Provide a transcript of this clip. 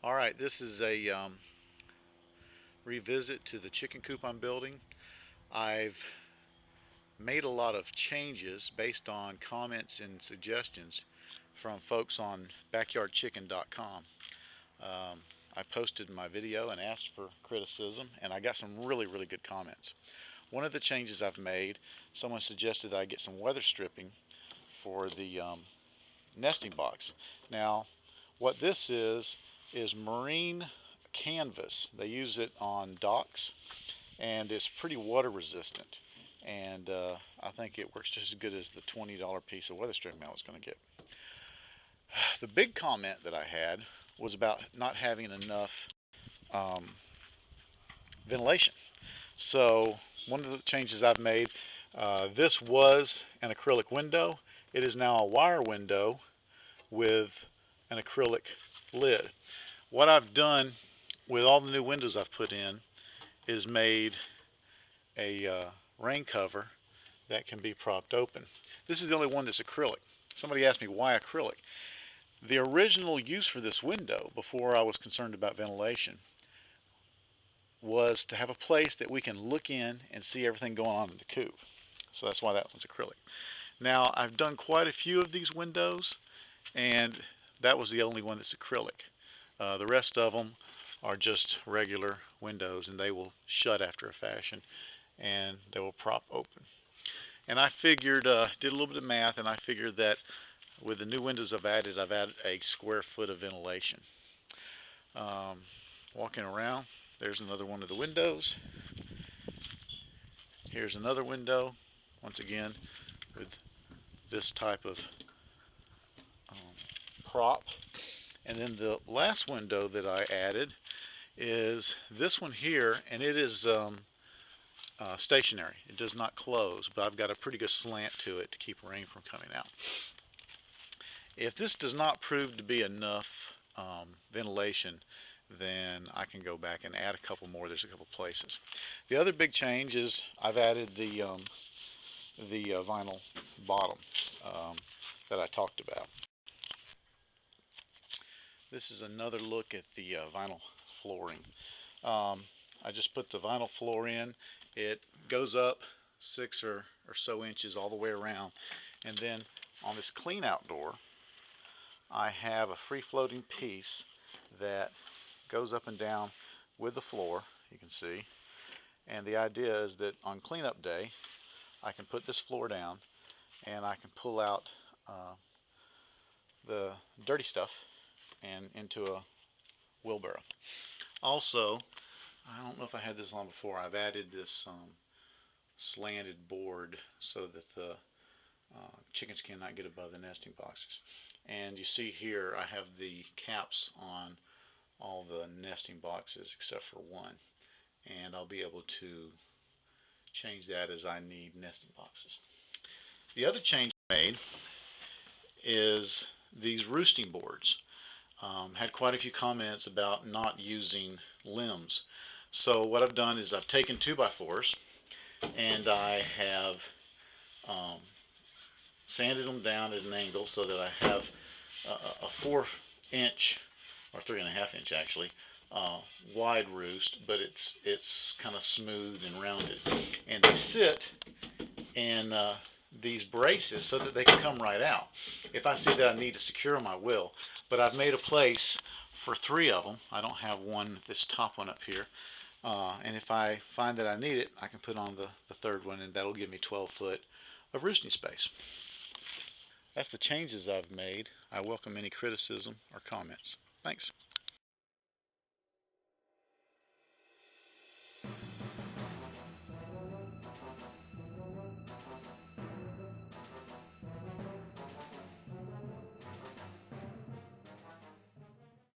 Alright, this is a revisit to the chicken coop I'm building. I've made a lot of changes based on comments and suggestions from folks on backyardchicken.com. I posted my video and asked for criticism, and I got some really good comments. One of the changes I've made, someone suggested that I get some weather stripping for the nesting box. Now, what this is marine canvas. They use it on docks, and it's pretty water resistant. And I think it works just as good as the $20 piece of weather stripping I was going to get. The big comment that I had was about not having enough um, ventilation. So one of the changes I've made, this was an acrylic window. It is now a wire window with an acrylic lid. What I've done with all the new windows I've put in is made a rain cover that can be propped open. This is the only one that's acrylic. Somebody asked me why acrylic. The original use for this window, before I was concerned about ventilation, was to have a place that we can look in and see everything going on in the coop. So that's why that one's acrylic. Now, I've done quite a few of these windows, and that was the only one that's acrylic. The rest of them are just regular windows, and they will shut after a fashion, and they will prop open. And I figured, did a little bit of math, and I figured that with the new windows I've added a square foot of ventilation. Walking around, there's another one of the windows. Here's another window, once again with this type of prop. And then the last window that I added is this one here, and it is stationary. It does not close, but I've got a pretty good slant to it to keep rain from coming out. If this does not prove to be enough ventilation, then I can go back and add a couple more. There's a couple places. The other big change is I've added the vinyl bottom that I talked about. This is another look at the vinyl flooring. I just put the vinyl floor in. It goes up 6 or so inches all the way around. And then on this clean out door, I have a free floating piece that goes up and down with the floor, you can see. And the idea is that on cleanup day, I can put this floor down and I can pull out the dirty stuff and into a wheelbarrow. Also, I don't know if I had this on before, I've added this slanted board so that the chickens cannot get above the nesting boxes. And you see here I have the caps on all the nesting boxes except for one, and I'll be able to change that as I need nesting boxes. The other change I made is these roosting boards. Had quite a few comments about not using limbs. So what I've done is I've taken 2x4s and I have sanded them down at an angle so that I have a 4-inch or 3.5-inch actually wide roost, but it's kind of smooth and rounded, and they sit in these braces so that they can come right out. If I see that I need to secure them, I will, but I've made a place for 3 of them. I don't have one, this top one up here, and if I find that I need it, I can put on the third one, and that'll give me 12 foot of roosting space. That's the changes I've made. I welcome any criticism or comments. Thanks.